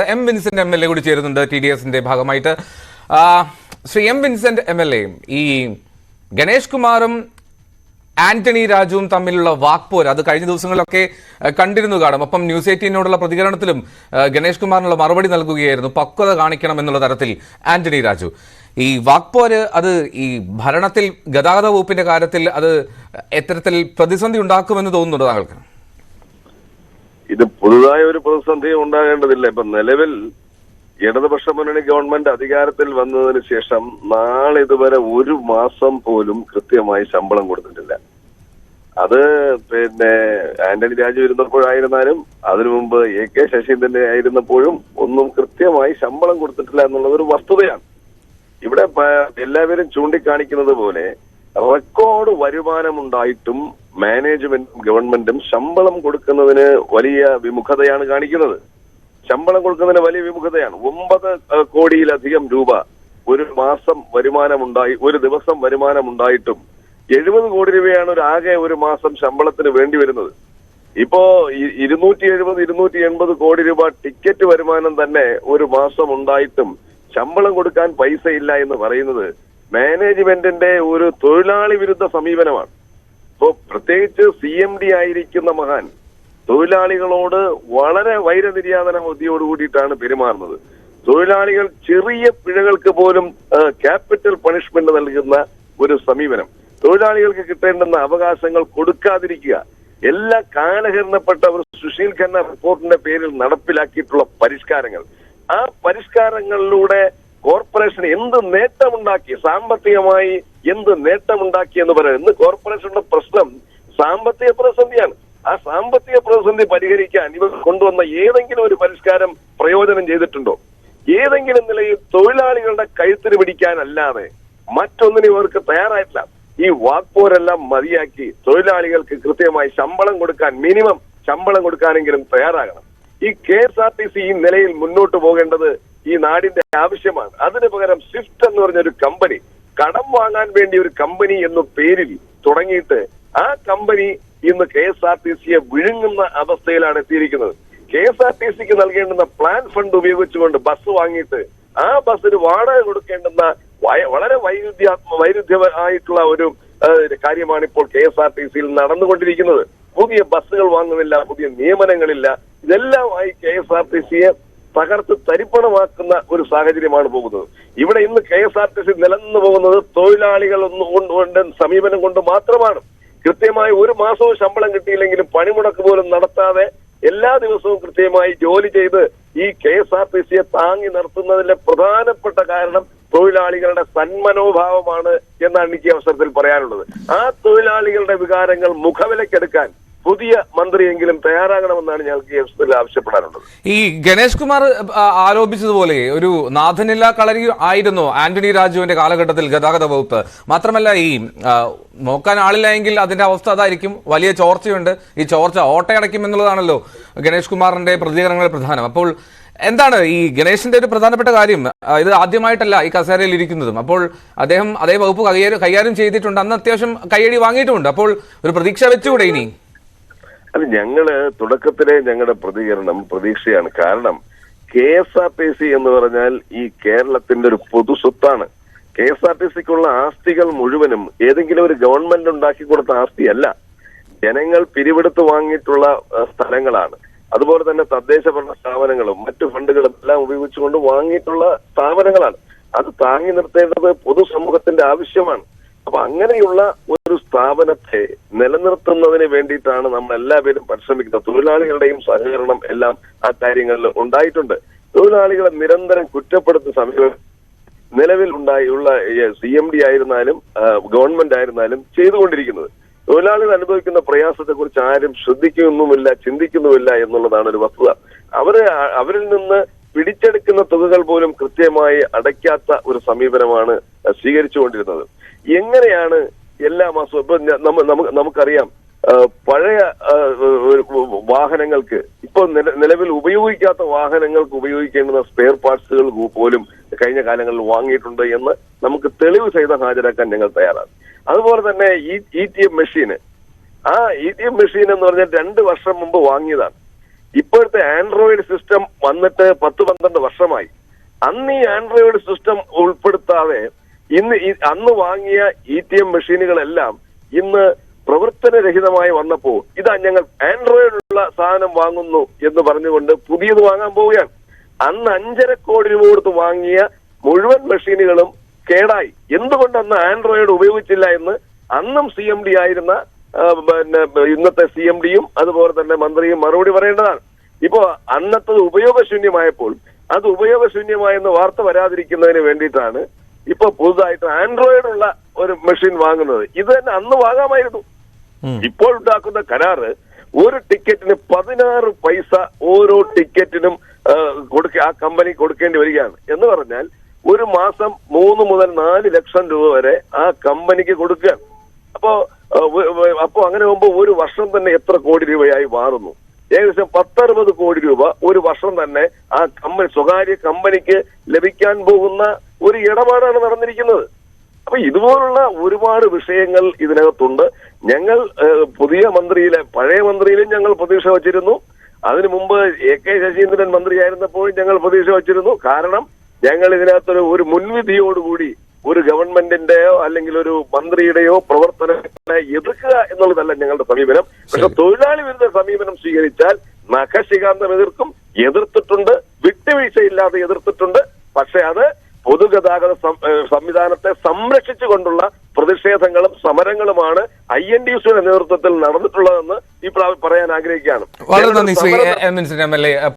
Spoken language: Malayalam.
M Vincent M L A കൂടി ചേരുന്നുണ്ട് TDSന്റെ ഭാഗമായിട്ട്. Shri M Vincent M L A, ഈ ഗണേഷ് കുമാറും ആന്റണി രാജുവും തമ്മിലുള്ള വാക്പോര് അത് കഴിഞ്ഞ ദിവസങ്ങളിലൊക്കെ കണ്ടിരുന്നു കാണും. ഒപ്പം ന്യൂസ് 18നോടുള്ള പ്രതികരണത്തിലും ഗണേഷ് കുമാറിനുള്ള മറുപടി നൽകുകയായിരുന്നു. പക്വത കാണിക്കണം എന്നുള്ള തരത്തിൽ ആന്റണി രാജു. ഈ വാക്പോര് അത് ഈ ഭരണത്തിൽ ഗതാഗത വകുപ്പിന്റെ കാര്യത്തിൽ അത് എത്തരത്തിൽ പ്രതിസന്ധി ഉണ്ടാക്കുമെന്ന് തോന്നുന്നുണ്ട് താങ്കൾക്ക്? ഇത് പുതുതായ ഒരു പ്രതിസന്ധി ഉണ്ടാകേണ്ടതില്ല. ഇപ്പൊ നിലവിൽ ഇടതുപക്ഷ മുന്നണി ഗവൺമെന്റ് അധികാരത്തിൽ വന്നതിന് ശേഷം നാളിതുവരെ ഒരു മാസം പോലും കൃത്യമായി ശമ്പളം കൊടുത്തിട്ടില്ല. അത് ആന്റണി രാജു ഇരുന്നപ്പോഴായിരുന്നാലും അതിനു മുമ്പ് AK ശശീന്ദ്രൻ ആയിരുന്നപ്പോഴും ഒന്നും കൃത്യമായി ശമ്പളം കൊടുത്തിട്ടില്ല എന്നുള്ളത് ഒരു വസ്തുതയാണ്. ഇവിടെ എല്ലാവരും ചൂണ്ടിക്കാണിക്കുന്നത് പോലെ റെക്കോർഡ് വരുമാനമുണ്ടായിട്ടും മാനേജ്മെന്റും ഗവൺമെന്റും ശമ്പളം കൊടുക്കുന്നതിന് വലിയ വിമുഖതയാണ് കാണിക്കുന്നത്. ശമ്പളം കൊടുക്കുന്നതിന് വലിയ വിമുഖതയാണ്. 9 കോടിയിലധികം രൂപ ഒരു മാസം വരുമാനമുണ്ടായി, ഒരു ദിവസം വരുമാനമുണ്ടായിട്ടും 70 കോടി രൂപയാണ് ആകെ ഒരു മാസം ശമ്പളത്തിന് വേണ്ടി വരുന്നത്. ഇപ്പോ 270-280 കോടി രൂപ ടിക്കറ്റ് വരുമാനം തന്നെ ഒരു മാസം ഉണ്ടായിട്ടും ശമ്പളം കൊടുക്കാൻ പൈസ ഇല്ല എന്ന് പറയുന്നത് മാനേജ്മെന്റിന്റെ ഒരു തൊഴിലാളി വിരുദ്ധ സമീപനമാണ്. ഇപ്പോ പ്രത്യേകിച്ച് CMD ആയിരിക്കുന്ന മഹാൻ തൊഴിലാളികളോട് വളരെ വൈരനിര്യാതന ബുദ്ധിയോടുകൂടിയിട്ടാണ് പെരുമാറുന്നത്. തൊഴിലാളികൾ ചെറിയ പിഴകൾക്ക് പോലും ക്യാപിറ്റൽ പണിഷ്മെന്റ് നൽകുന്ന ഒരു സമീപനം, തൊഴിലാളികൾക്ക് കിട്ടേണ്ടുന്ന അവകാശങ്ങൾ കൊടുക്കാതിരിക്കുക, എല്ലാ കാലഹരണപ്പെട്ട ഒരു സുശീൽ ഖന്ന റിപ്പോർട്ടിന്റെ പേരിൽ നടപ്പിലാക്കിയിട്ടുള്ള പരിഷ്കാരങ്ങൾ, ആ പരിഷ്കാരങ്ങളിലൂടെ കോർപ്പറേഷൻ എന്ത് നേട്ടമുണ്ടാക്കി, സാമ്പത്തികമായി എന്ത് നേട്ടമുണ്ടാക്കി എന്ന് പറയുന്നത്. ഇന്ന് കോർപ്പറേഷന്റെ പ്രശ്നം സാമ്പത്തിക പ്രതിസന്ധിയാണ്. ആ സാമ്പത്തിക പ്രതിസന്ധി പരിഹരിക്കാൻ ഇവർ കൊണ്ടുവന്ന ഏതെങ്കിലും ഒരു പരിഷ്കാരം പ്രയോജനം ചെയ്തിട്ടുണ്ടോ? ഏതെങ്കിലും നിലയിൽ തൊഴിലാളികളുടെ കഴുത്തിന് പിടിക്കാനല്ലാതെ മറ്റൊന്നിനും ഇവർക്ക് തയ്യാറായിട്ടില്ല. ഈ വാക്പോരെല്ലാം മതിയാക്കി തൊഴിലാളികൾക്ക് കൃത്യമായി ശമ്പളം കൊടുക്കാൻ, മിനിമം ശമ്പളം കൊടുക്കാനെങ്കിലും തയ്യാറാകണം. ഈ KSRTC ഈ നിലയിൽ മുന്നോട്ട് പോകേണ്ടത് ഈ നാടിന്റെ ആവശ്യമാണ്. അതിന് പകരം സ്വിഫ്റ്റ് എന്ന് പറഞ്ഞൊരു കമ്പനി, കടം വാങ്ങാൻ വേണ്ടി ഒരു കമ്പനി എന്ന പേരിൽ തുടങ്ങിയിട്ട് ആ കമ്പനി ഇന്ന് KSRTCയെ വിഴുങ്ങുന്ന അവസ്ഥയിലാണ് എത്തിയിരിക്കുന്നത്. KSRTCക്ക് നൽകേണ്ടുന്ന പ്ലാൻ ഫണ്ട് ഉപയോഗിച്ചുകൊണ്ട് ബസ് വാങ്ങിയിട്ട് ആ ബസ്സിന് വാടക കൊടുക്കേണ്ടുന്ന വളരെ വൈരുദ്ധ്യമായിട്ടുള്ള ഒരു കാര്യമാണ് ഇപ്പോൾ KSRTCയിൽ നടന്നുകൊണ്ടിരിക്കുന്നത്. പുതിയ ബസ്സുകൾ വാങ്ങുന്നില്ല, പുതിയ നിയമനങ്ങളില്ല. ഇതെല്ലാമായി KSRTCയെ തകർത്ത് തരിപ്പണമാക്കുന്ന ഒരു സാഹചര്യമാണ് പോകുന്നത്. ഇവിടെ ഇന്ന് KSRTC നിലനിന്നു പോകുന്നത് തൊഴിലാളികൾ കൊണ്ട് സമീപനം കൊണ്ട് മാത്രമാണ്. കൃത്യമായി ഒരു മാസവും ശമ്പളം കിട്ടിയില്ലെങ്കിലും പണിമുടക്ക് പോലും നടത്താതെ എല്ലാ ദിവസവും കൃത്യമായി ജോലി ചെയ്ത് ഈ KSRTCയെ താങ്ങി നിർത്തുന്നതിന്റെ പ്രധാനപ്പെട്ട കാരണം തൊഴിലാളികളുടെ സന്മനോഭാവമാണ് എന്നാണ് എനിക്ക് അവസരത്തിൽ പറയാനുള്ളത്. ആ തൊഴിലാളികളുടെ വികാരങ്ങൾ മുഖവിലക്കെടുക്കാൻ പുതിയ മന്ത്രിയെങ്കിലും തയ്യാറാകണമെന്നാണ് ഞങ്ങൾക്ക് ഈ അവസരത്തിൽ ആവശ്യപ്പെടാനുള്ളത്. ഈ ഗണേഷ് കുമാർ ആരോപിച്ചതുപോലെ ഒരു നാഥനില്ലാ കളരി ആയിരുന്നു ആന്റണി രാജുവിന്റെ കാലഘട്ടത്തിൽ ഗതാഗത വകുപ്പ്. മാത്രമല്ല, ഈ നോക്കാൻ ആളില്ല എങ്കിൽ അതിന്റെ അവസ്ഥ അതായിരിക്കും. വലിയ ചോർച്ചയുണ്ട്. ഈ ചോർച്ച ഓട്ടയടയ്ക്കും എന്നുള്ളതാണല്ലോ ഗണേഷ് കുമാറിന്റെ പ്രതികരണങ്ങളിൽ പ്രധാനം. അപ്പോൾ എന്താണ് ഈ ഗണേഷിന്റെ ഒരു പ്രധാനപ്പെട്ട കാര്യം? ഇത് ആദ്യമായിട്ടല്ല ഈ കസേരയിൽ ഇരിക്കുന്നതും. അപ്പോൾ അദ്ദേഹം അതേ വകുപ്പ് കൈകാര്യം ചെയ്തിട്ടുണ്ട്. അന്ന് അത്യാവശ്യം കയ്യടി വാങ്ങിയിട്ടുമുണ്ട്. അപ്പോൾ ഒരു പ്രതീക്ഷ വെച്ചുകൂടെ ഇനി? അത് ഞങ്ങള് തുടക്കത്തിലെ ഞങ്ങളുടെ പ്രതികരണം പ്രതീക്ഷയാണ്. കാരണം KSRTC എന്ന് പറഞ്ഞാൽ ഈ കേരളത്തിന്റെ ഒരു പൊതു സ്വത്താണ്. KSRTCക്കുള്ള ആസ്തികൾ മുഴുവനും ഏതെങ്കിലും ഒരു ഗവൺമെന്റ് ഉണ്ടാക്കി കൊടുത്ത ആസ്തിയല്ല, ജനങ്ങൾ പിരിവെടുത്ത് വാങ്ങിയിട്ടുള്ള സ്ഥലങ്ങളാണ്. അതുപോലെ തന്നെ തദ്ദേശ ഭരണ സ്ഥാപനങ്ങളും മറ്റു ഫണ്ടുകളും എല്ലാം ഉപയോഗിച്ചുകൊണ്ട് വാങ്ങിയിട്ടുള്ള സ്ഥാപനങ്ങളാണ്. അത് താങ്ങി നിർത്തേണ്ടത് പൊതുസമൂഹത്തിന്റെ ആവശ്യമാണ്. അപ്പൊ അങ്ങനെയുള്ള ഒരു സ്ഥാപനത്തെ നിലനിർത്തുന്നതിന് വേണ്ടിയിട്ടാണ് നമ്മൾ എല്ലാവരും പരിശ്രമിക്കുന്നത്. തൊഴിലാളികളുടെയും സഹകരണം എല്ലാം ആ കാര്യങ്ങളിൽ ഉണ്ടായിട്ടുണ്ട്. തൊഴിലാളികളെ നിരന്തരം കുറ്റപ്പെടുത്തുന്ന സമീപനം നിലവിൽ ഉള്ള CMD ആയിരുന്നാലും ഗവൺമെന്റ് ആയിരുന്നാലും ചെയ്തുകൊണ്ടിരിക്കുന്നത്. തൊഴിലാളികൾ അനുഭവിക്കുന്ന പ്രയാസത്തെ കുറിച്ച് ആരും ശ്രദ്ധിക്കുന്നുമില്ല, ചിന്തിക്കുന്നുമില്ല എന്നുള്ളതാണ് ഒരു വസ്തുത. അവരിൽ നിന്ന് പിടിച്ചെടുക്കുന്ന തുകകൾ പോലും കൃത്യമായി അടയ്ക്കാത്ത ഒരു സമീപനമാണ് സ്വീകരിച്ചുകൊണ്ടിരുന്നത്. എങ്ങനെയാണ് എല്ലാ മാസവും ഇപ്പൊ നമുക്കറിയാം, പഴയ വാഹനങ്ങൾക്ക് ഇപ്പൊ നിലവിൽ ഉപയോഗിക്കാത്ത വാഹനങ്ങൾക്ക് ഉപയോഗിക്കേണ്ടുന്ന സ്പെയർ പാർട്സുകൾ പോലും കഴിഞ്ഞ കാലങ്ങളിൽ വാങ്ങിയിട്ടുണ്ട് എന്ന് നമുക്ക് തെളിവ് സഹിതം ഹാജരാക്കാൻ ഞങ്ങൾ തയ്യാറാണ്. അതുപോലെ തന്നെ ഈ ETM മെഷീന്, ആ ETM മെഷീൻ എന്ന് പറഞ്ഞാൽ 2 വർഷം മുമ്പ് വാങ്ങിയതാണ്. ഇപ്പോഴത്തെ ആൻഡ്രോയിഡ് സിസ്റ്റം വന്നിട്ട് 10-12 വർഷമായി. അന്ന് ഈ ആൻഡ്രോയിഡ് സിസ്റ്റം ഉൾപ്പെടുത്താതെ അന്ന് വാങ്ങിയ ATM മെഷീനുകളെല്ലാം ഇന്ന് പ്രവർത്തനരഹിതമായി വന്നപ്പോ ഇതാ ഞങ്ങൾ ആൻഡ്രോയിഡുള്ള സാധനം വാങ്ങുന്നു എന്ന് പറഞ്ഞുകൊണ്ട് പുതിയത് വാങ്ങാൻ പോവുകയാണ്. അന്ന് 5.5 കോടി രൂപ കൊടുത്ത് വാങ്ങിയ മുഴുവൻ മെഷീനുകളും കേടായി. എന്തുകൊണ്ട് അന്ന് ആൻഡ്രോയിഡ് ഉപയോഗിച്ചില്ല എന്ന് അന്നും CMD ആയിരുന്ന ഇന്നത്തെ CMDയും അതുപോലെ തന്നെ മന്ത്രിയും മറുപടി പറയേണ്ടതാണ്. ഇപ്പോ അന്നത്തത് ഉപയോഗശൂന്യമായപ്പോൾ അത് ഉപയോഗശൂന്യമായെന്ന് വാർത്ത വരാതിരിക്കുന്നതിന് വേണ്ടിയിട്ടാണ് ഇപ്പൊ പുതുതായിട്ട് ആൻഡ്രോയിഡ് ഉള്ള ഒരു മെഷീൻ വാങ്ങുന്നത്. ഇത് തന്നെ അന്ന് വാങ്ങാമായിരുന്നു. ഇപ്പോൾ ഉണ്ടാക്കുന്ന കരാറ് ഒരു ടിക്കറ്റിന് 16 പൈസ ഓരോ ടിക്കറ്റിനും ആ കമ്പനി കൊടുക്കേണ്ടി വരികയാണ്. എന്ന് പറഞ്ഞാൽ ഒരു മാസം 3 മുതൽ 4 ലക്ഷം രൂപ വരെ ആ കമ്പനിക്ക് കൊടുക്കുകയാണ്. അപ്പോ അങ്ങനെ ആകുമ്പോൾ ഒരു വർഷം തന്നെ എത്ര കോടി രൂപയായി മാറുന്നു? ഏകദേശം 10-60 കോടി രൂപ ഒരു വർഷം തന്നെ ആ സ്വകാര്യ കമ്പനിക്ക് ലഭിക്കാൻ പോകുന്ന ഒരു ഇടപാടാണ് നടന്നിരിക്കുന്നത്. അപ്പൊ ഇതുപോലുള്ള ഒരുപാട് വിഷയങ്ങൾ ഇതിനകത്തുണ്ട്. ഞങ്ങൾ പഴയ മന്ത്രിയിലും ഞങ്ങൾ പ്രതീക്ഷ വച്ചിരുന്നു. അതിനു മുമ്പ് AK ശശീന്ദ്രൻ മന്ത്രിയായിരുന്നപ്പോഴും ഞങ്ങൾ പ്രതീക്ഷ വച്ചിരുന്നു. കാരണം ഞങ്ങൾ ഇതിനകത്തൊരു ഒരു മുൻവിധിയോടുകൂടി ഒരു ഗവൺമെന്റിന്റെയോ അല്ലെങ്കിൽ ഒരു മന്ത്രിയുടെയോ പ്രവർത്തനങ്ങളെ എതിർക്കുക എന്നുള്ളതല്ല ഞങ്ങളുടെ സമീപനം. പക്ഷെ തൊഴിലാളി വിരുദ്ധ സമീപനം സ്വീകരിച്ചാൽ നഖശികാന്തം എതിർത്തിട്ടുണ്ട്, വിട്ടുവീഴ്ചയില്ലാതെ എതിർത്തിട്ടുണ്ട്. പക്ഷെ അത് പൊതുഗതാഗത സംവിധാനത്തെ സംരക്ഷിച്ചുകൊണ്ടുള്ള പ്രതിഷേധങ്ങളും സമരങ്ങളുമാണ് INTUCയുടെ നേതൃത്വത്തിൽ നടന്നിട്ടുള്ളതെന്ന് ഈ പറയാൻ ആഗ്രഹിക്കുകയാണ്. വളരെ നന്ദി ശ്രീ MN MLA.